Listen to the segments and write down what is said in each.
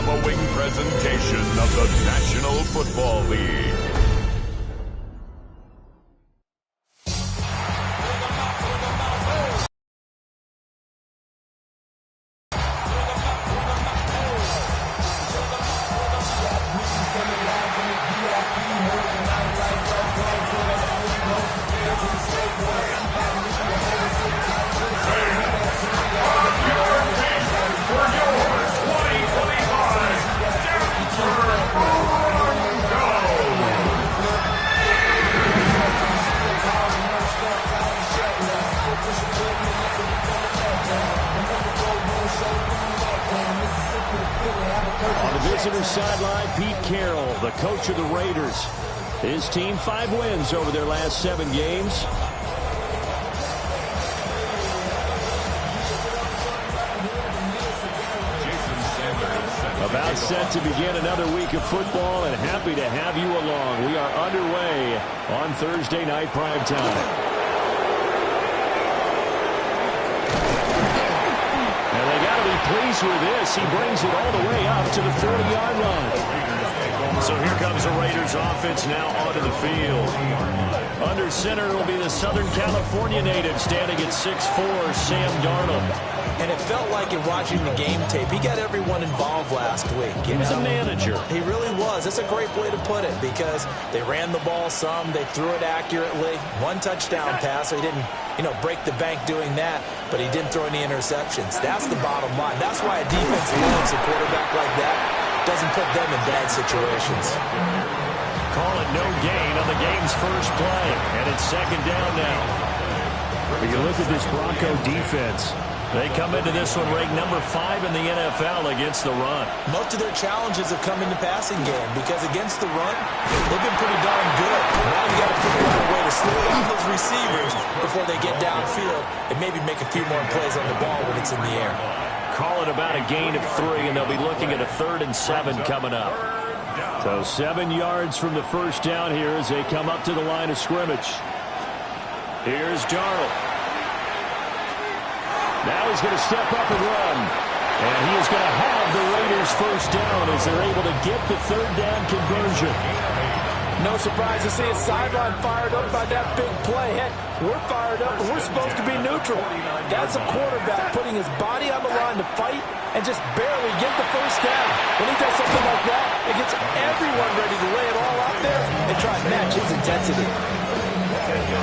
following presentation of the National Football League. Sideline, Pete Carroll, the coach of the Raiders. His team 5 wins over their last 7 games. About set to begin another week of football, and happy to have you along. We are underway on Thursday night primetime. Pleased with this. He brings it all the way up to the 40-yard line. So here comes the Raiders offense now onto the field. Under center will be the Southern California native standing at 6'4", Sam Darnold. And it felt like in watching the game tape, he got everyone involved last week. He was a manager. He really was. That's a great way to put it because they ran the ball some, they threw it accurately. 1 touchdown pass, so he didn't, break the bank doing that, but he didn't throw any interceptions. That's the bottom line. That's why a defense loves a quarterback like that. Doesn't put them in bad situations. Call it no gain on the game's first play, and it's 2nd down now. When you look at this Bronco defense, they come into this one ranked number 5 in the NFL against the run. Most of their challenges have come in the passing game because against the run, they've been pretty darn good. Now you got to figure out a way to slow down those receivers before they get downfield and maybe make a few more plays on the ball when it's in the air. Call it about a gain of 3, and they'll be looking at a 3rd and 7 coming up. So 7 yards from the first down here as they come up to the line of scrimmage. Here's Darnold. Now he's going to step up and run. And he is going to have the Raiders first down as they're able to get the 3rd down conversion. No surprise to see his sideline fired up by that big play. Heck, we're fired up, and we're supposed to be neutral. That's a quarterback putting his body on the line to fight and just barely get the first down. When he does something like that, it gets everyone ready to lay it all out there and try to match his intensity.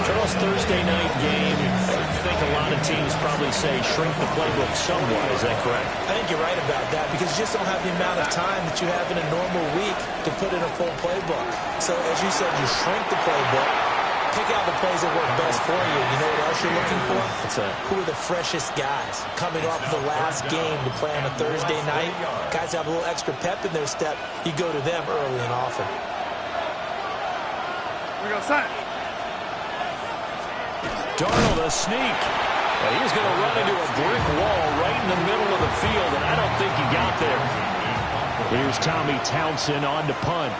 Charles, Thursday night game, I think a lot of teams probably say shrink the playbook somewhat. Is that correct? I think you're right about that because you just don't have the amount of time that you have in a normal week to put in a full playbook. So, as you said, you shrink the playbook, pick out the plays that work best for you. You know what else you're looking for? Who are the freshest guys coming off the last game to play on a Thursday night? Guys have a little extra pep in their step. You go to them early and often. We go set. Darnold, a sneak. And he's going to run into a brick wall right in the middle of the field, and I don't think he got there. Here's Tommy Townsend on to punt.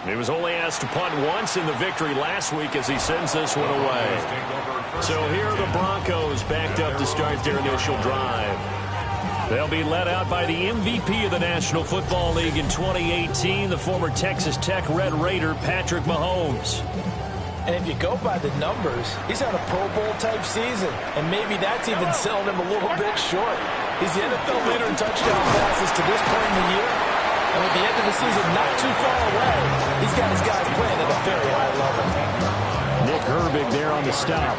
He was only asked to punt once in the victory last week as he sends this one away. So here are the Broncos backed up to start their initial drive. They'll be led out by the MVP of the National Football League in 2018, the former Texas Tech Red Raider, Patrick Mahomes. And if you go by the numbers, he's had a Pro Bowl-type season, and maybe that's even selling him a little bit short. He's the NFL leader in touchdown passes to this point in the year, and with the end of the season not too far away, he's got his guys playing at a very high level. Nick Herbig there on the stop.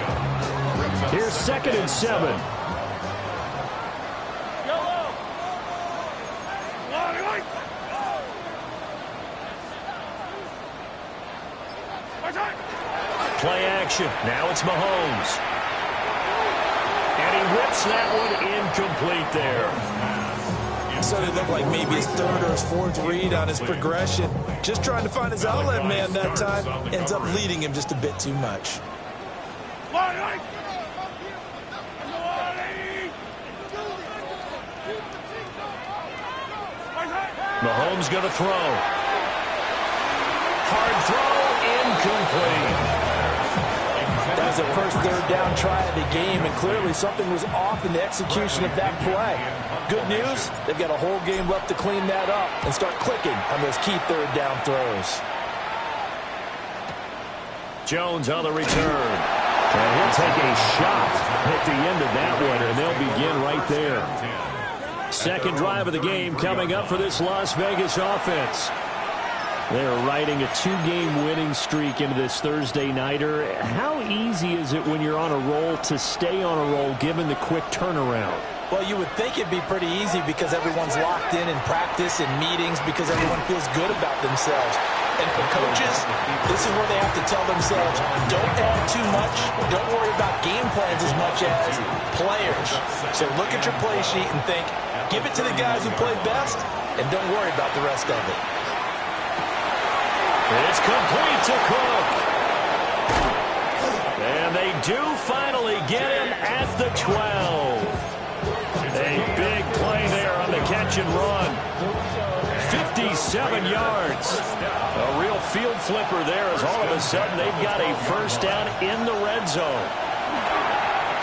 Here's 2nd and 7. Play action. Now it's Mahomes. And he whips that one incomplete there. So it looked like maybe his 3rd or his 4th read on his progression. Just trying to find his outlet man that time. Ends up leading him just a bit too much. Mahomes going to throw. Hard throw, incomplete. was their first third down try of the game, and clearly something was off in the execution of that play. Good news, they've got a whole game left to clean that up and start clicking on those key third down throws. Jones on the return. And he'll take a shot at the end of that one, and they'll begin right there. Second drive of the game coming up for this Las Vegas offense. They're riding a 2-game winning streak into this Thursday nighter. How easy is it when you're on a roll to stay on a roll given the quick turnaround? Well, you would think it'd be pretty easy because everyone's locked in practice and meetings because everyone feels good about themselves. And for coaches, this is where they have to tell themselves, don't add too much, don't worry about game plans as much as players. So look at your play sheet and think, give it to the guys who play best, and don't worry about the rest of it. It's complete to Cook. And they do finally get him at the 12. A big play there on the catch and run. 57 yards. A real field flipper there as all of a sudden they've got a first down in the red zone.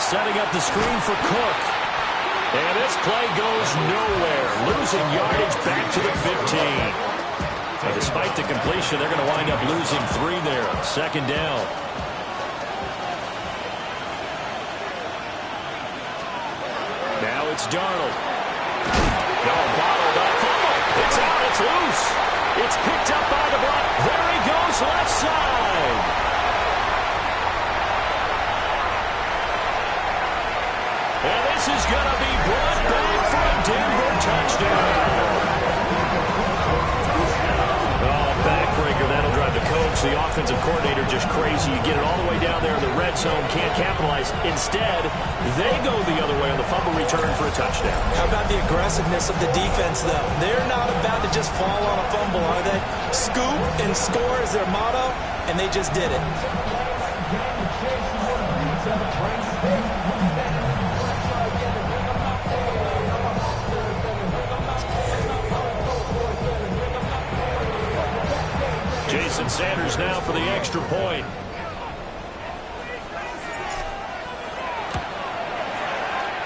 Setting up the screen for Cook. And this play goes nowhere. Losing yardage back to the 15. And despite the completion, they're going to wind up losing 3 there. Second down. Now it's Darnold. No, bottled up. It's out. It's loose. It's picked up by the block. There he goes, left side. And this is going to be brought back for a Denver touchdown. Backbreaker, that'll drive the coach, the offensive coordinator, just crazy. You get it all the way down there in the red zone, can't capitalize. Instead, they go the other way on the fumble return for a touchdown. How about the aggressiveness of the defense, though? They're not about to just fall on a fumble, are they? Scoop and score is their motto, and they just did it. Jason Sanders now for the extra point.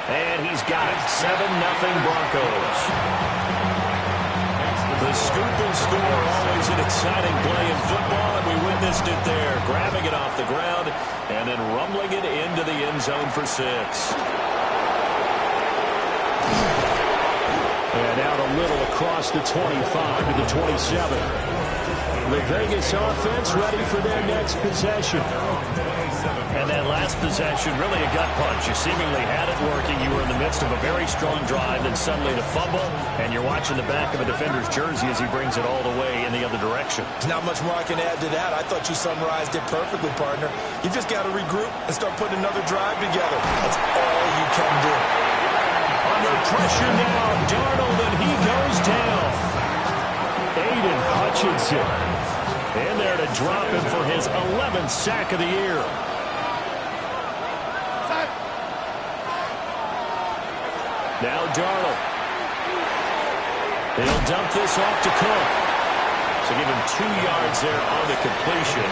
And he's got it. 7-0 Broncos. The scoop and score, always an exciting play in football, and we witnessed it there. Grabbing it off the ground and then rumbling it into the end zone for 6. And out a little across the 25 to the 27. The Vegas offense ready for their next possession. And that last possession, really a gut punch. You seemingly had it working. You were in the midst of a very strong drive, then suddenly the fumble, and you're watching the back of a defender's jersey as he brings it all the way in the other direction. Not much more I can add to that. I thought you summarized it perfectly, partner. You just got to regroup and start putting another drive together. That's all you can do. Under pressure now, Darnold, and he goes down. Aiden Hutchinson in there to drop him for his 11th sack of the year. Now Darnold. He'll dump this off to Cook. So give him 2 yards there on the completion.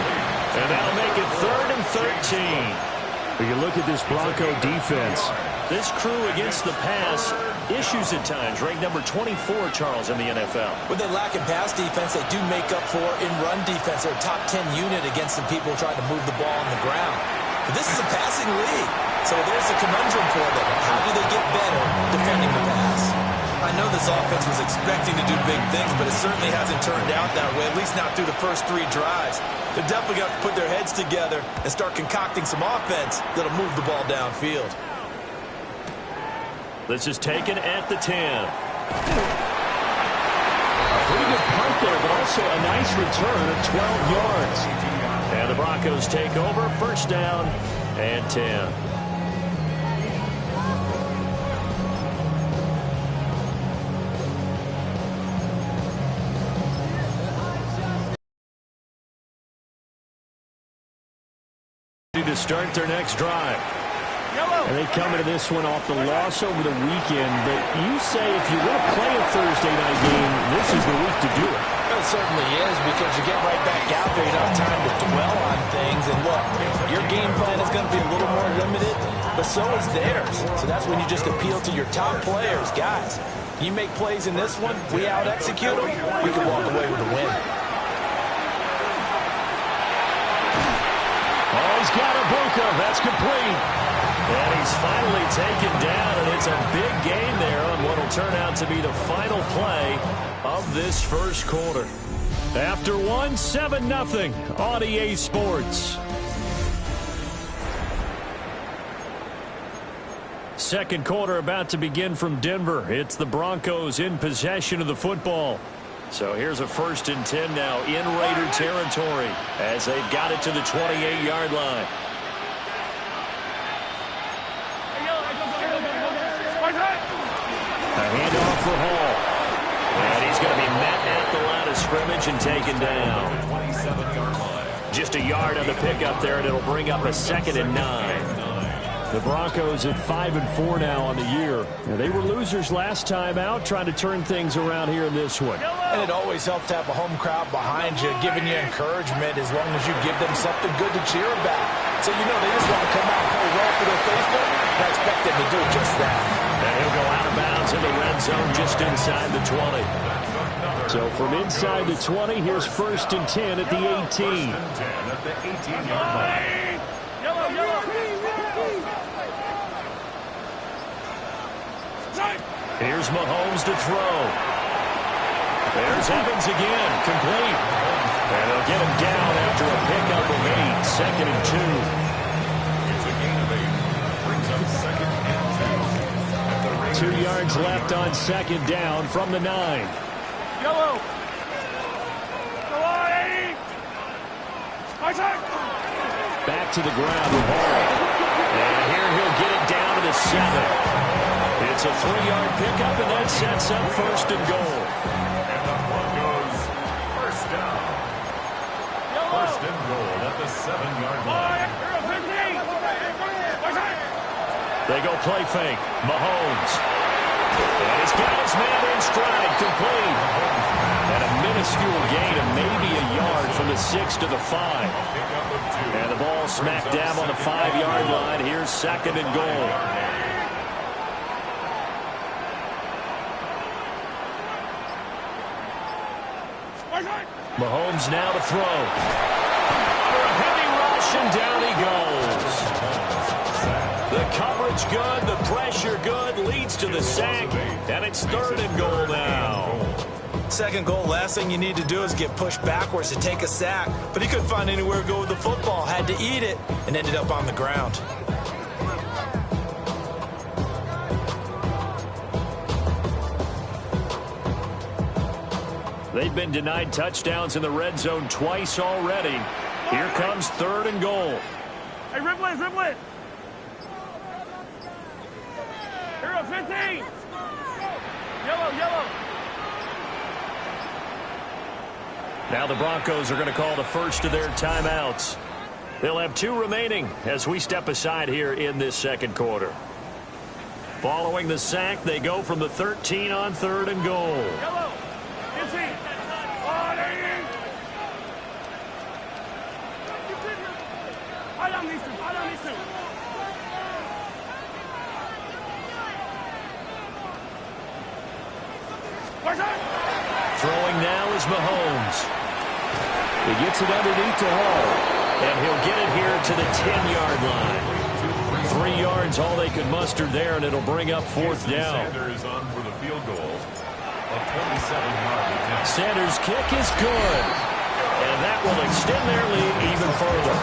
And that'll make it 3rd and 13. When you look at this Bronco defense, this crew against the pass, issues at times, ranked number 24, Charles, in the NFL. With their lack of pass defense, they do make up for in run defense. They're a top 10 unit against the people trying to move the ball on the ground. But this is a passing league, so there's a conundrum for them. How do they get better defending the pass? I know this offense was expecting to do big things, but it certainly hasn't turned out that way, at least not through the first 3 drives. They're definitely got to put their heads together and start concocting some offense that'll move the ball downfield. This is taken at the 10. A pretty good punt there, but also a nice return of 12 yards. And the Broncos take over, first down and 10. To start their next drive. And they come into this one off the loss over the weekend, but you say if you want to play a Thursday night game, this is the week to do it. It certainly is, because you get right back out there, you don't have time to dwell on things, and look, your game plan is going to be a little more limited, but so is theirs. So that's when you just appeal to your top players. Guys, you make plays in this one, we out-execute them, we can walk away with a win. Oh, he's got Ibuka. That's complete. And he's finally taken down, and it's a big gain there on what will turn out to be the final play of this first quarter. After one, 7-0 on EA Sports. Second quarter about to begin from Denver. It's the Broncos in possession of the football. So here's a 1st and 10 now in Raider territory as they've got it to the 28-yard line. A handoff for Hall. And he's going to be met at the line of scrimmage and taken down. Just a yard on the pickup there, and it'll bring up a 2nd and 9. The Broncos at 5-4 now on the year. Now, they were losers last time out, trying to turn things around here in this one. And it always helps to have a home crowd behind you, giving you encouragement as long as you give them something good to cheer about. So you know they just want to come out and play well for their faithful. I expect them to do just that. And he'll go out of bounds in the red zone just inside the 20. So from inside the 20, here's 1st and 10 at the 18. Here's Mahomes to throw. There's Evans again, complete. And they'll get him down after a pickup of 8, 2nd and 2. It's a gain of 8. Brings up 2nd and 10. 2 yards left on 2nd down from the 9. Yellow. Go on, 80. Back to the ground with Hall. And here he'll get it down to the 7. It's a 3-yard pickup, and that sets up 1st and goal. And the Broncos, 1st down. 1st and goal at the 7-yard line. They go play fake. Mahomes. And he's got his man in stride, complete. And a minuscule gain of maybe a yard from the 6 to the 5. And the ball smack dab on the 5-yard line. Here's 2nd and goal. Mahomes now to throw. For a heavy rush, and down he goes. The coverage good, the pressure good, leads to the sack, and it's 3rd and goal now. 2nd goal, last thing you need to do is get pushed backwards to take a sack. But he couldn't find anywhere to go with the football, had to eat it, and ended up on the ground. They've been denied touchdowns in the red zone twice already. Here comes 3rd and goal. Hey, Ripley, Ripley. Hero 15. Yellow. Now the Broncos are going to call the first of their timeouts. They'll have 2 remaining as we step aside here in this 2nd quarter. Following the sack, they go from the 13 on 3rd and goal. Yellow. 15. Throwing now is Mahomes. He gets it underneath to Hall. And he'll get it here to the 10-yard line. 3 yards, all they could muster there, and it'll bring up 4th down. Sanders on for the field goal. A 27-yard attempt. Sanders' kick is good. And that will extend their lead even further.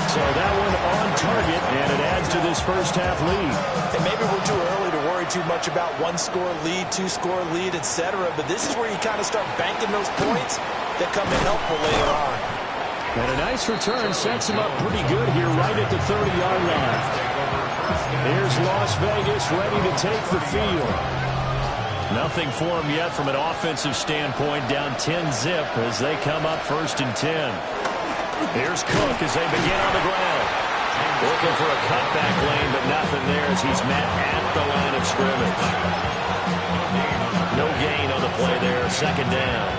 So that one on target, and it adds to this first half lead. And maybe we're too early to worry too much about 1-score lead, 2-score lead, etc. But this is where you kind of start banking those points that come in helpful later on. And a nice return sets him up pretty good here right at the 30-yard line. Here's Las Vegas ready to take the field. Nothing for him yet from an offensive standpoint, down 10-zip as they come up 1st and 10. Here's Cook as they begin on the ground. Looking for a cutback lane, but nothing there as he's met at the line of scrimmage. No gain on the play there, 2nd down.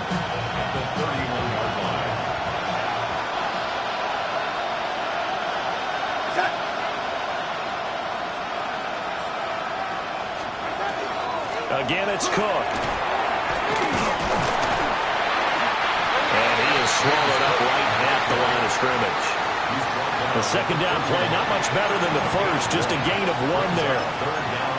Again, it's Cook. And he is swallowed up right at the line of scrimmage. The second down play, not much better than the first, just a gain of 1 there.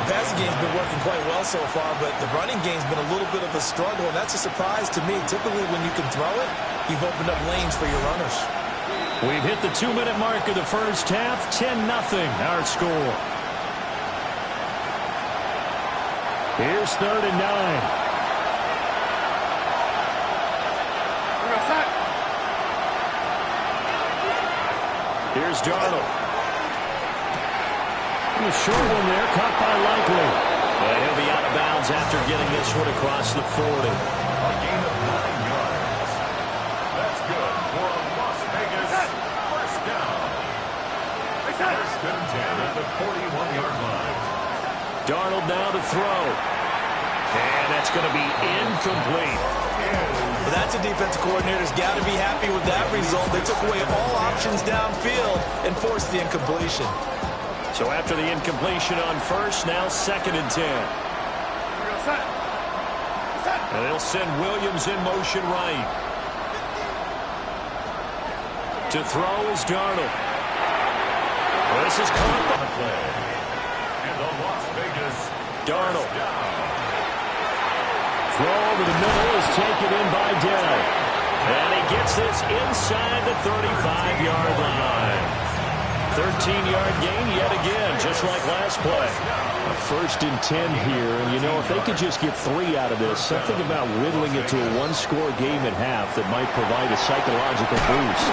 The passing game's been working quite well so far, but the running game's been a little bit of a struggle, and that's a surprise to me. Typically, when you can throw it, you've opened up lanes for your runners. We've hit the 2-minute mark of the first half, 10-0 our score. Here's 3rd and 9. Here's Darnold. A short one there, caught by Likely. And he'll be out of bounds after getting this one across the 40. A gain of 9 yards. That's good for a Las Vegas first down. First and 10 at the 41-yard line. Darnold now to throw. And that's going to be incomplete. But that's a defensive coordinator's got to be happy with that result. They took away all options downfield and forced the incompletion. So after the incompletion on first, now 2nd and 10. And they'll send Williams in motion right. To throw is Darnold. This is caught by the play. And the Las Vegas Darnold. down. Throw over the middle is taken in by Dell. And he gets this inside the 35-yard line. 13-yard gain yet again, just like last play. A 1st and 10 here, and you know, if they could just get 3 out of this, something about whittling it to a 1-score game at half that might provide a psychological boost.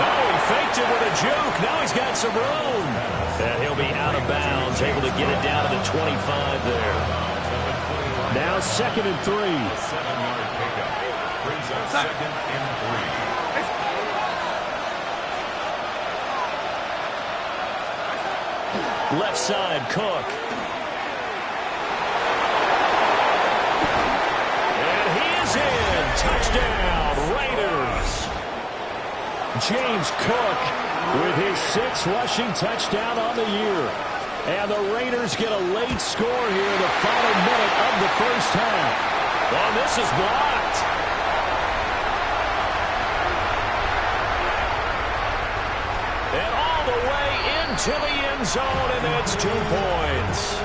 Oh, he faked it with a juke. Now he's got some room. And he'll be out of bounds, able to get it down to the 25 there. Now 2nd and 3. 7-yard pickup brings up 2nd and 3. Left side, Cook. And he is in. Touchdown, Raiders. James Cook with his 6th rushing touchdown on the year. And the Raiders get a late score here in the final minute of the first half. Oh, this is blocked. And all the way into the end zone, and that's 2 points.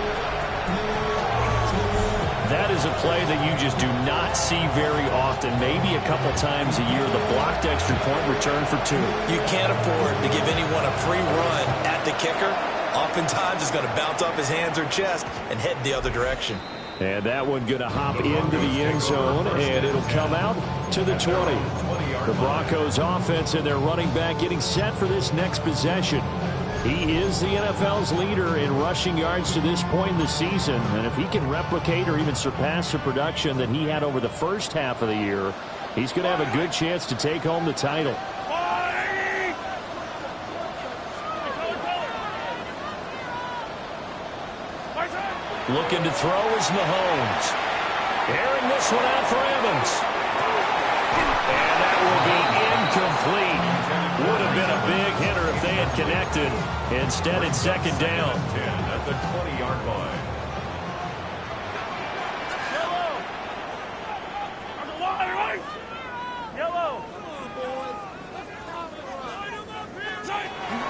That is a play that you just do not see very often. Maybe a couple times a year, the blocked extra point return for 2. You can't afford to give anyone a free run at the kicker. Oftentimes, it's going to bounce off his hands or chest and head the other direction. And that one going to hop into the end zone, and it'll come out to the 20. The Broncos offense and their running back getting set for this next possession. He is the NFL's leader in rushing yards to this point in the season, and if he can replicate or even surpass the production that he had over the first half of the year, he's going to have a good chance to take home the title. Looking to throw is Mahomes. Airing this one out for Evans. And that will be incomplete. Would have been a big hitter if they had connected. Instead, it's 2nd down. 10 at the 20-yard line. Yellow.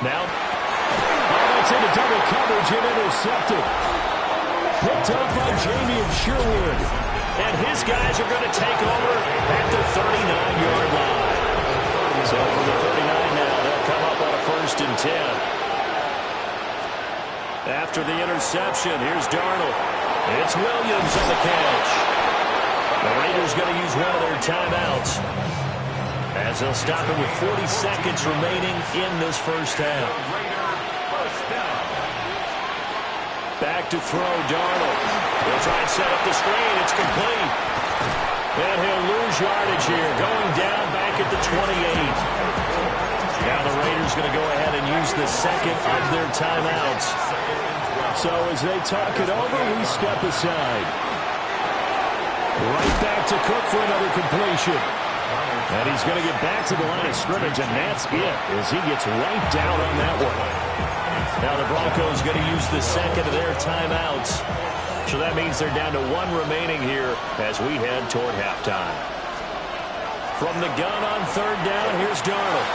Now, that's into double coverage and intercepted. Picked up by Jamie and Sherwood. And his guys are going to take over at the 39-yard line. So from the 39 now, they'll come up on a 1st and 10. After the interception, here's Darnold. It's Williams on the catch. The Raiders going to use one of their timeouts as they'll stop it with 40 seconds remaining in this first half. Back to throw, Darnold. He'll try and set up the screen. It's complete. And he'll lose yardage here, going down back at the 28. Now the Raiders going to go ahead and use the 2nd of their timeouts. So as they talk it over, we step aside. Right back to Cook for another completion. And he's going to get back to the line of scrimmage, and that's it as he gets right down on that one. Now the Broncos going to use the 2nd of their timeouts. So that means they're down to 1 remaining here as we head toward halftime. From the gun on 3rd down, here's Darnold.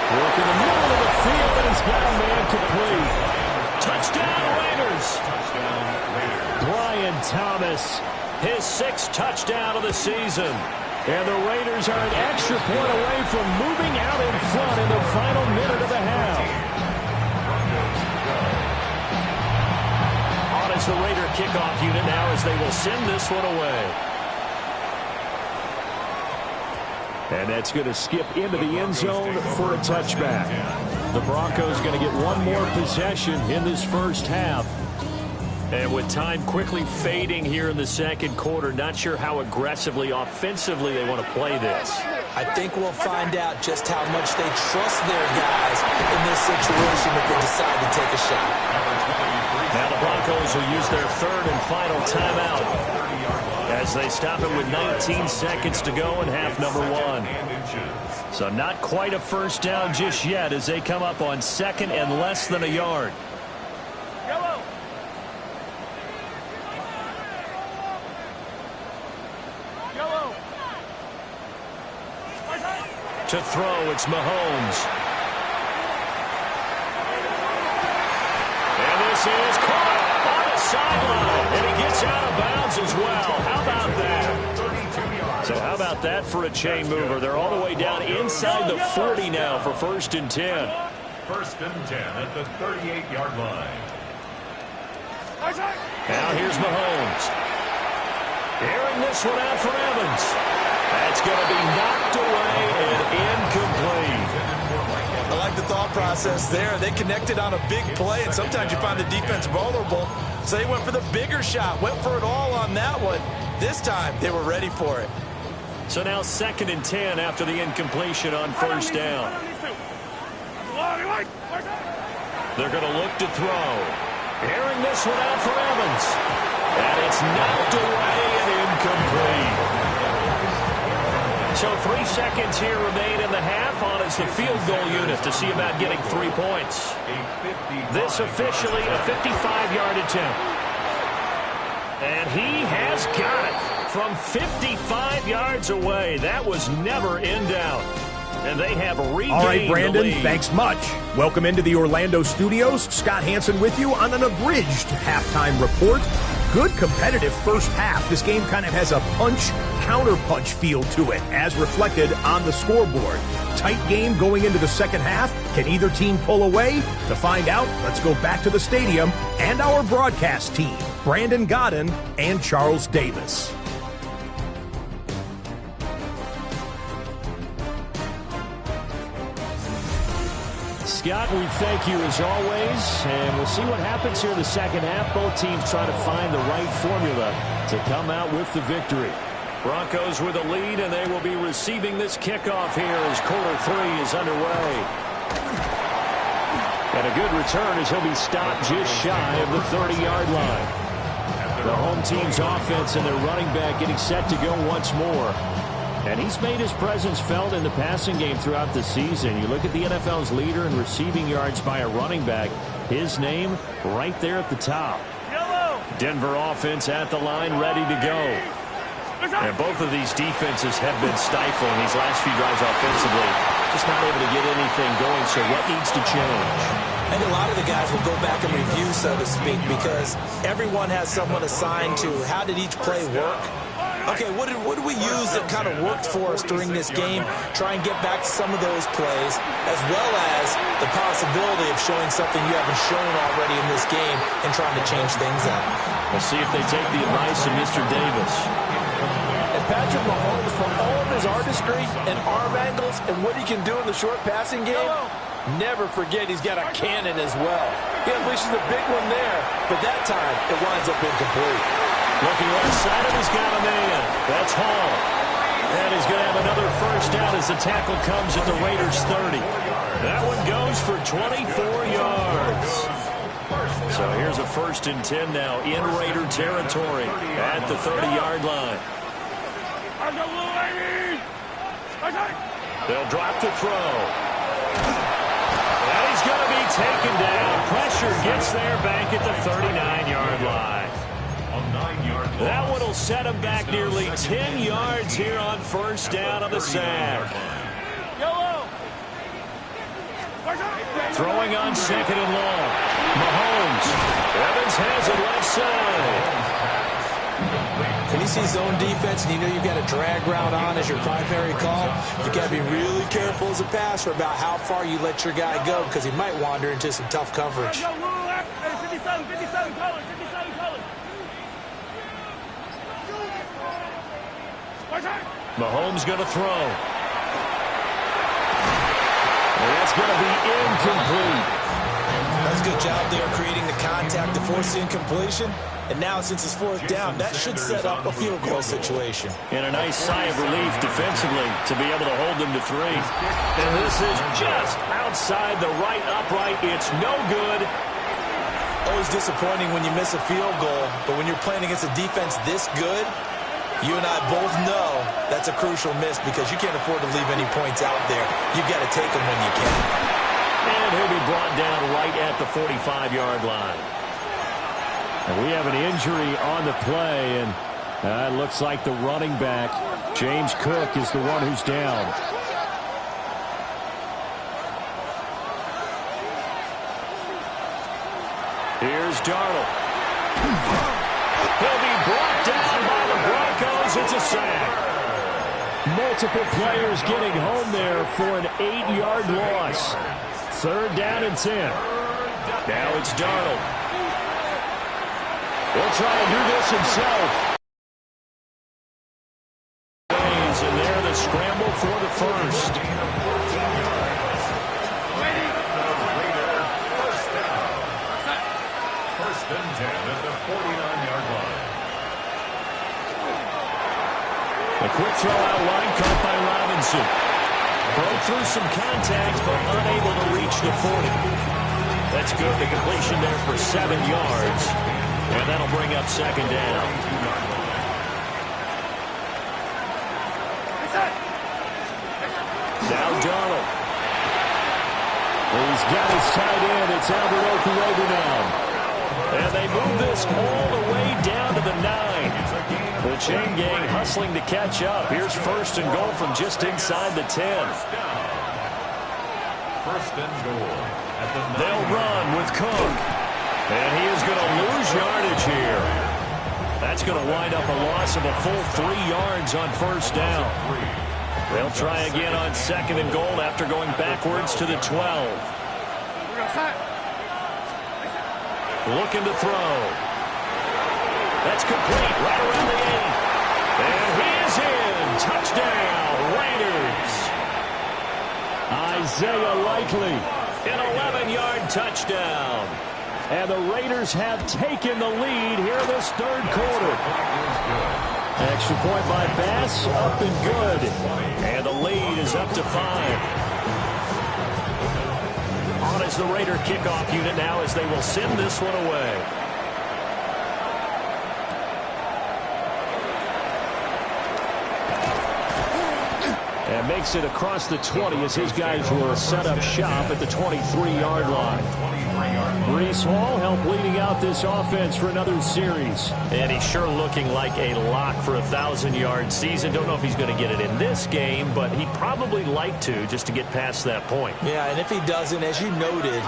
Working the middle of the field, and he's got a man complete. Touchdown, Raiders. Brian Thomas, his 6th touchdown of the season. And the Raiders are an extra point away from moving out in front in the final minute of the half. On is the Raider kickoff unit now as they will send this one away. And that's going to skip into the end zone for a touchback. The Broncos going to get one more possession in this first half. And with time quickly fading here in the second quarter, not sure how aggressively, offensively they want to play this. I think we'll find out just how much they trust their guys in this situation if they decide to take a shot. Now the Broncos will use their 3rd and final timeout as they stop it with 19 seconds to go in half number 1. So not quite a first down just yet as they come up on 2nd and less than a yard. Yellow. Yellow. To throw, it's Mahomes. And this is caught on the sideline, and he gets out of bounds as well. How about that? So how about that for a chain mover? They're all the way down inside the 40 now for 1st and 10. 1st and 10 at the 38-yard line. Now here's Mahomes. Airing this one out for Evans. That's going to be knocked away and incomplete. I like the thought process there. They connected on a big play, and sometimes you find the defense vulnerable. So they went for the bigger shot, went for it all on that one. This time, they were ready for it. So now 2nd and 10 after the incompletion on 1st down. They're going to look to throw. Airing this one out for Evans. And it's knocked away and incomplete. So 3 seconds here remain in the half. On is the field goal unit to see about getting 3 points. This officially a 55-yard attempt. And he has got it from 55 yards away. That was never in doubt. And they have regained All right, Brandon, the lead. thanks much. Welcome into the Orlando studios. Scott Hansen with you on an abridged halftime report. Good competitive first half. This game kind of has a punch-counter-punch feel to it, as reflected on the scoreboard. Tight game going into the second half. Can either team pull away? To find out, let's go back to the stadium and our broadcast team, Brandon Godden and Charles Davis. Scott, we thank you as always, and we'll see what happens here in the second half. Both teams trying to find the right formula to come out with the victory. Broncos with a lead, and they will be receiving this kickoff here as quarter 3 is underway. And a good return as he'll be stopped just shy of the 30-yard line. The home team's offense and their running back getting set to go once more. And he's made his presence felt in the passing game throughout the season. You look at the NFL's leader in receiving yards by a running back. His name right there at the top. Denver offense at the line, ready to go. And both of these defenses have been stifling these last few drives offensively. Just not able to get anything going, so what needs to change? And a lot of the guys will go back and review, so to speak, because everyone has someone assigned to how did each play work. Okay, what did we use that kind of worked for us during this game? Try and get back to some of those plays, as well as the possibility of showing something you haven't shown already in this game and trying to change things up. We'll see if they take the advice of Mr. Davis. And Patrick Mahomes, from all of his artistry and arm angles and what he can do in the short passing game, never forget he's got a cannon as well. He unleashes a big one there, but that time it winds up incomplete. Looking right side of he's got a man. That's Hall. And he's going to have another first down as the tackle comes at the Raiders' 30. That one goes for 24 yards. So here's a 1st and 10 now in Raider territory at the 30-yard line. They'll drop the throw. And he's going to be taken down. Pressure gets there back at the 39-yard line. A 9-yard loss. That one will set him back nearly 10 yards here on first down on the sack. Yellow. Throwing on second and long. Mahomes. Evans has it left side. When you see zone defense and you know you've got a drag route on as your primary call, you've got to be really careful as a passer about how far you let your guy go because he might wander into some tough coverage. 57 colors. Mahomes going to throw. And that's going to be incomplete. That's a good job there creating the contact to force the incompletion. And now, since it's fourth down, that should set up a field goal situation. And a nice sigh of relief defensively to be able to hold them to 3. And this is just outside the right upright. It's no good. Always disappointing when you miss a field goal, but when you're playing against a defense this good, you and I both know that's a crucial miss because you can't afford to leave any points out there. You've got to take them when you can. And he'll be brought down right at the 45-yard line. And we have an injury on the play, and it looks like the running back, James Cook, is the one who's down. Here's Darnold. He'll be brought down by the Broncos. It's a sack. Multiple players getting home there for an 8-yard loss. Third down and 10. Now it's Darnold. He'll try and do this himself. And there the scramble for the first. First and 10 at the 49-yard line. A quick throw out line caught by Robinson. Broke through some contact, but unable to reach the 40. That's good. The completion there for 7 yards. And that'll bring up second down. Now Darnold. He's got his tight end. It's Albert Okuebu now. And they move this all the way down to the 9. The chain gang hustling to catch up. Here's first and goal from just inside the 10. First and goal at the 9. They'll run with Cook. And he is going to lose yardage here. That's going to wind up a loss of a full 3 yards on first down. They'll try again on second and goal after going backwards to the 12. Looking to throw. That's complete right around the 8. And he is in. Touchdown, Raiders. Isaiah Likely, an 11-yard touchdown. And the Raiders have taken the lead here in this third quarter. Extra point by Bass, up and good. And the lead is up to 5. On is the Raider kickoff unit now as they will send this one away. And makes it across the 20 as his guys will set up shop at the 23-yard line. Breece Hall helped leading out this offense for another series. And he's sure looking like a lock for a 1,000-yard season. Don't know if he's going to get it in this game, but he'd probably like to just to get past that point. Yeah, and if he doesn't, as you noted,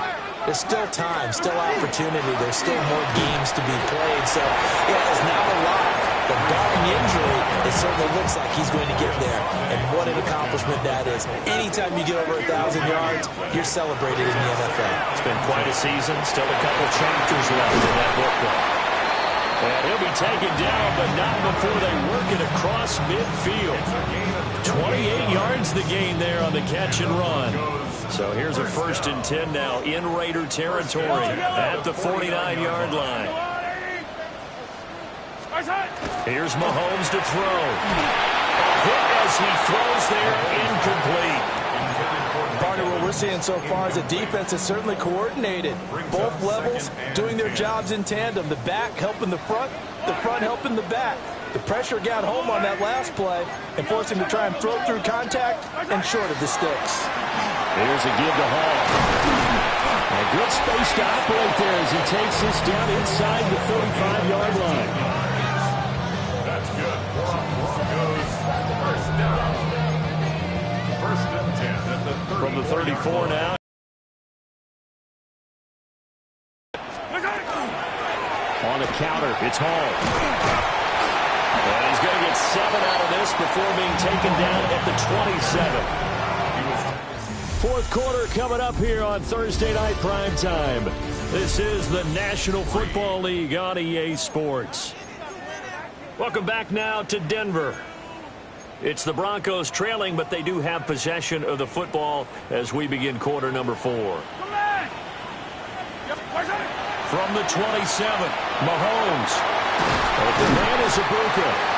there's still time, still opportunity. There's still more games to be played. So, yeah, it's not a lock. But barring injury, it certainly looks like he's going to get there. And what an accomplishment that is. Anytime you get over 1,000 yards, you're celebrated in the NFL. It's been quite a season. Still a couple chapters left in that book. And he'll be taken down, but not before they work it across midfield. 28 yards the gain there on the catch and run. So here's a first and 10 now in Raider territory at the 49-yard line. Here's Mahomes to throw. A hit as he throws there, incomplete. Partner, what we're seeing so far is a defense that's certainly coordinated. Both levels doing their jobs in tandem. The back helping the front helping the back. The pressure got home on that last play and forced him to try and throw through contact and short of the sticks. Here's a give to Hall. A good space to operate there as he takes this down inside the 35-yard line. the 34 now. On the counter, it's Hall. And he's going to get 7 out of this before being taken down at the 27. Fourth quarter coming up here on Thursday Night Primetime. This is the National Football League on EA Sports. Welcome back now to Denver. It's the Broncos trailing, but they do have possession of the football as we begin quarter number 4. From the 27, Mahomes. Open man is Ibuka.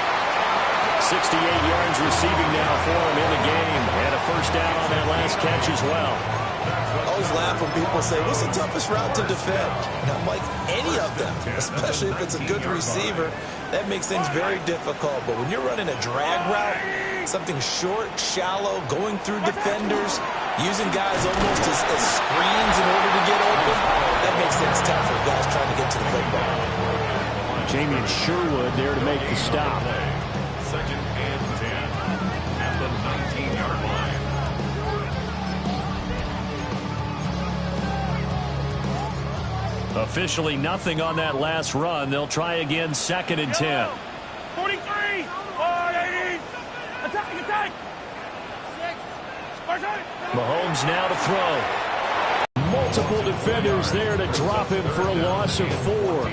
68 yards receiving now for him in the game. And a first down on that last catch as well. I always laugh when people say, what's the toughest route to defend? And I'm like, any of them, especially if it's a good receiver. That makes things very difficult. But when you're running a drag route, something short, shallow, going through defenders, using guys almost as screens in order to get open, that makes things tough for guys trying to get to the football. Jamie and Sherwood there to make the stop. Second and 10 at the 19-yard line. Officially nothing on that last run. They'll try again, second and 10. 43, 480, attack. Mahomes now to throw. Multiple defenders there to drop him for a loss of 4.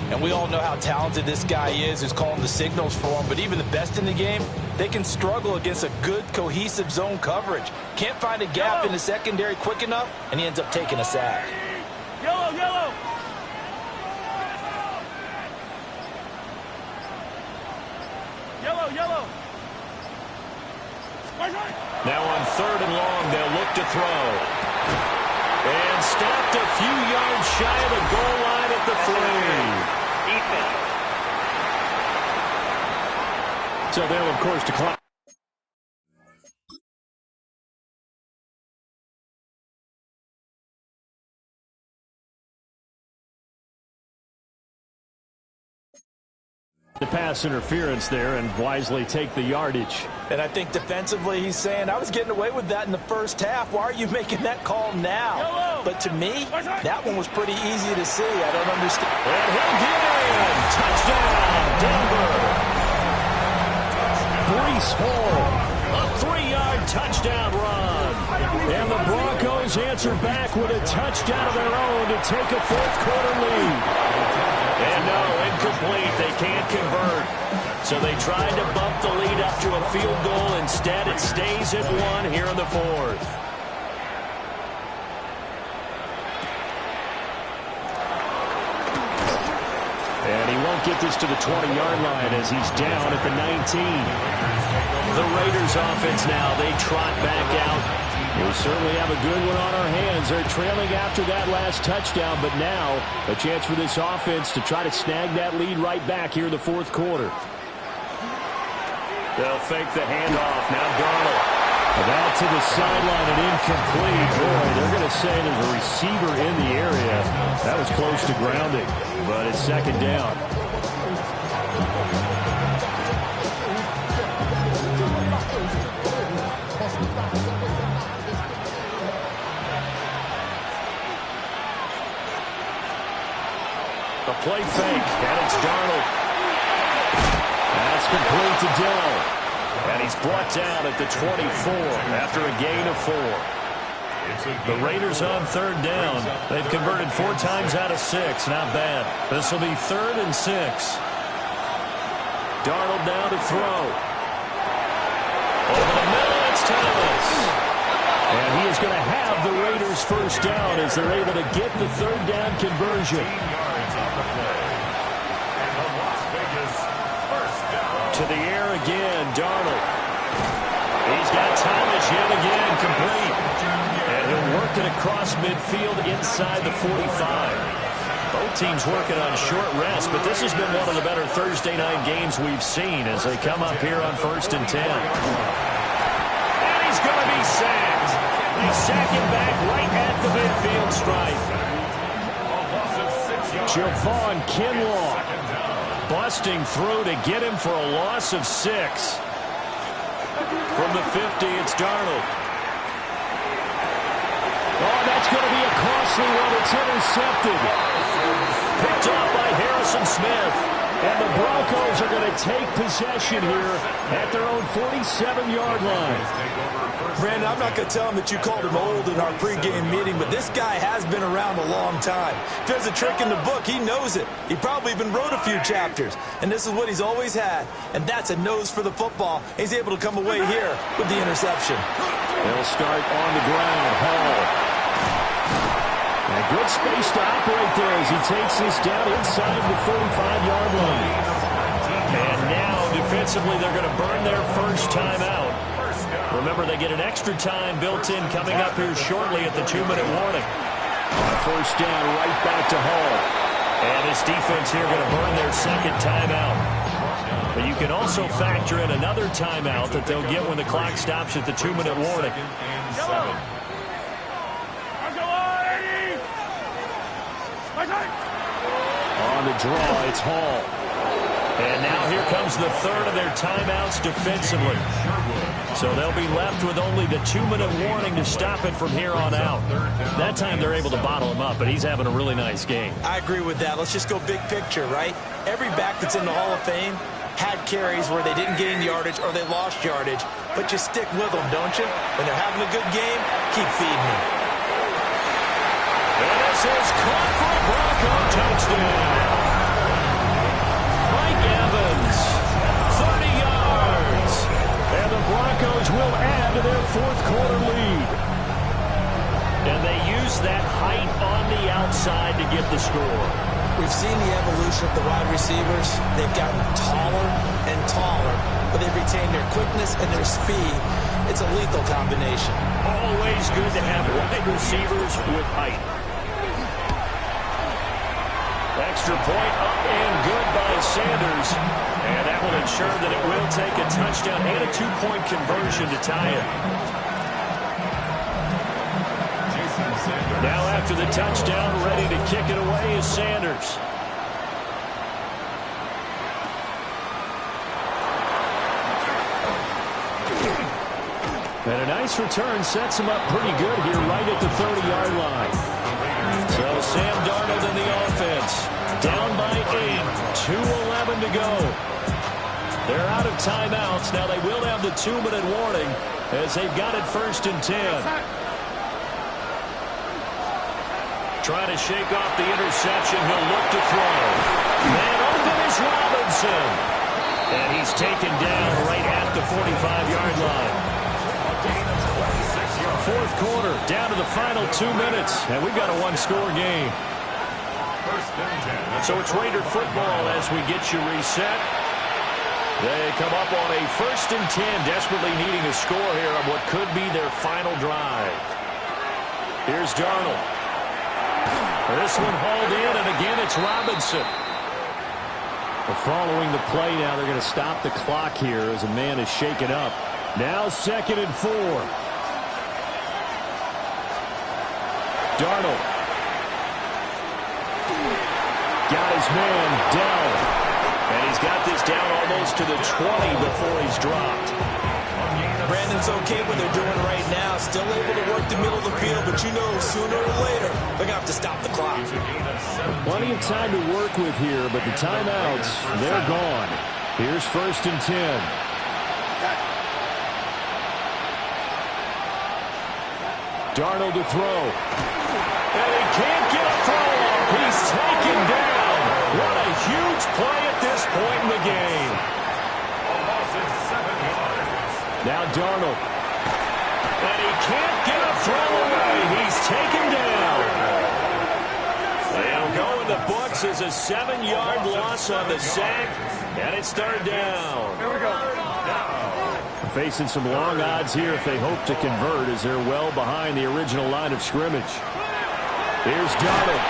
And we all know how talented this guy is who's calling the signals for him. But even the best in the game, they can struggle against a good, cohesive zone coverage. Can't find a gap in the secondary quick enough, and he ends up taking a sack. Yellow. Now on third and long, they'll look to throw. And stopped a few yards shy of the goal line at the 3. So they'll, of course, decline. The pass interference there and wisely take the yardage. And I think defensively he's saying, I was getting away with that in the first half. Why are you making that call now? But to me, that one was pretty easy to see. I don't understand. And he'll get in. Touchdown, Denver. Breece Hall, a 3-yard touchdown run. And the Broncos answer back with a touchdown of their own to take a fourth quarter lead. And no, incomplete. They can't convert. So they tried to bump the lead up to a field goal. Instead, it stays at 1 here in the fourth. And he won't get this to the 20-yard line as he's down at the 19. The Raiders offense now, they trot back out. We certainly have a good one on our hands. They're trailing after that last touchdown, but now a chance for this offense to try to snag that lead right back here in the fourth quarter. They'll fake the handoff. Now Darnold. That to the sideline and incomplete. Boy, they're going to say there's a receiver in the area. That was close to grounding, but it's second down. A play fake, and it's Darnold. That's complete to Dillon. And he's brought down at the 24 after a gain of 4. The Raiders on third down. They've converted 4 times out of 6. Not bad. This will be 3rd and 6. Darnold now to throw. Over the middle, it's Thomas. And he is going to have the Raiders first down as they're able to get the third down conversion. To the air again, Darnold. He's got Thomas yet again, complete. And he'll work it across midfield inside the 45. Both teams working on short rest, but this has been one of the better Thursday night games we've seen as they come up here on 1st and 10. And he's going to be sacked. They sack him back right at the midfield stripe. Javon Kinlaw busting through to get him for a loss of 6. From the 50, it's Darnold. costly one. It's intercepted. Picked off by Harrison Smith. And the Broncos are going to take possession here at their own 47-yard line. Brandon, I'm not going to tell him that you called him old in our pregame meeting, but this guy has been around a long time. If there's a trick in the book, he knows it. He probably even wrote a few chapters. And this is what he's always had. And that's a nose for the football. He's able to come away here with the interception. They'll start on the ground. Hall. And a good space to operate there as he takes this down inside the 45-yard line. And now, defensively, they're going to burn their first timeout. Remember, they get an extra time built in coming up here shortly at the 2-minute warning. First down, right back to Hall. And this defense here going to burn their second timeout. But you can also factor in another timeout that they'll get when the clock stops at the 2-minute warning. On the draw, it's Hall. And now here comes the third of their timeouts defensively. So they'll be left with only the 2-minute warning to stop it from here on out. That time they're able to bottle him up, but he's having a really nice game. I agree with that. Let's just go big picture, right? Every back that's in the Hall of Fame had carries where they didn't gain yardage or they lost yardage, but you stick with them, don't you? When they're having a good game, keep feeding them. And this is caught for a Bronco touchdown. Mike Evans, 30 yards. And the Broncos will add to their fourth-quarter lead. And they use that height on the outside to get the score. We've seen the evolution of the wide receivers. They've gotten taller and taller, but they've retained their quickness and their speed. It's a lethal combination. Always good to have wide receivers with height. Extra point up and good by Sanders. And that will ensure that it will take a touchdown and a 2-point conversion to tie it. Now after the touchdown, ready to kick it away is Sanders. And a nice return sets him up pretty good here right at the 30-yard line. So Sam Darnold in the offense. Down by 8. 2:11 to go. They're out of timeouts. Now they will have the 2-minute warning as they've got it 1st and 10. Trying to shake off the interception. He'll look to throw. And open is Robinson. And he's taken down right at the 45-yard line. Fourth quarter, down to the final 2 minutes. And we've got a one-score game. So it's Raider football as we get you reset. They come up on a 1st and 10, desperately needing a score here on what could be their final drive. Here's Darnold. This one hauled in, and again it's Robinson. Well, following the play now, they're going to stop the clock here as a man is shaken up. Now 2nd and 4. Darnold. Got his man down. And he's got this down almost to the 20 before he's dropped. Brandon's okay what they're doing right now. Still able to work the middle of the field, but you know sooner or later they're going to have to stop the clock. Plenty of time to work with here, but the timeouts, they're gone. Here's 1st and 10. Darnold to throw. And he can't get a throw off. He's taken down. What a huge play at this point in the game. Now Darnold. And he can't get a throw away. He's taken down. They'll go in the books as a 7-yard loss on the sack. And it's 3rd down. Here we go. Facing some long odds here if they hope to convert as they're well behind the original line of scrimmage. Here's Darnold.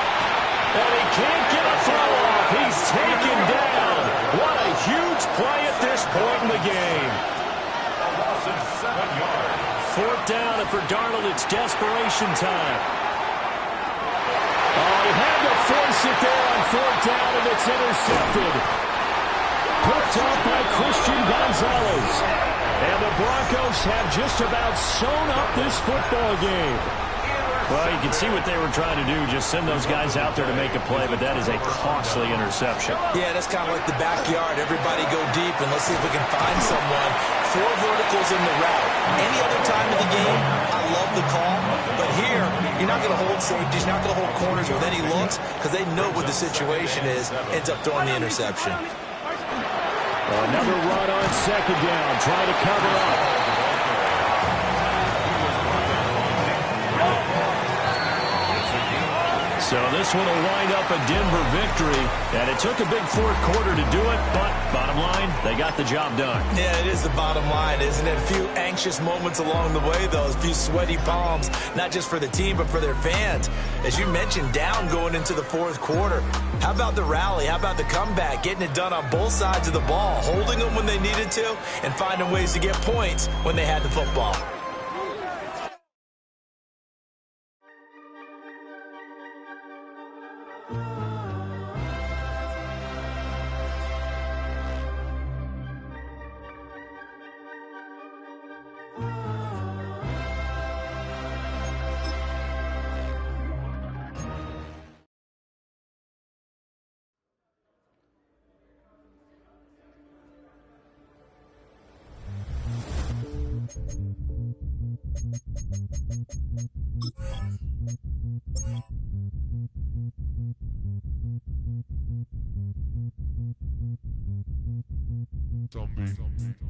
And he can't get a throw off. He's taken down. What a huge play at this point in the game. 4th down, and for Darnold, it's desperation time. Oh, he had to force it there on 4th down, and it's intercepted. Picked off by Christian Gonzalez. And the Broncos have just about sewn up this football game. Well, you can see what they were trying to do, just send those guys out there to make a play, but that is a costly interception. Yeah, that's kind of like the backyard. Everybody go deep, and let's see if we can find someone. 4 verticals in the route. Any other time of the game, I love the call, but here, you're not going to hold safeties, you're not going to hold corners with any looks, because they know what the situation is, ends up throwing the interception. Well, another run on second down, trying to cover up. So this one will wind up a Denver victory, and it took a big fourth quarter to do it, but bottom line, they got the job done. Yeah, it is the bottom line, isn't it? A few anxious moments along the way, though, a few sweaty palms, not just for the team, but for their fans. As you mentioned, down going into the fourth quarter. How about the rally? How about the comeback? Getting it done on both sides of the ball, holding them when they needed to, and finding ways to get points when they had the football. Zombie.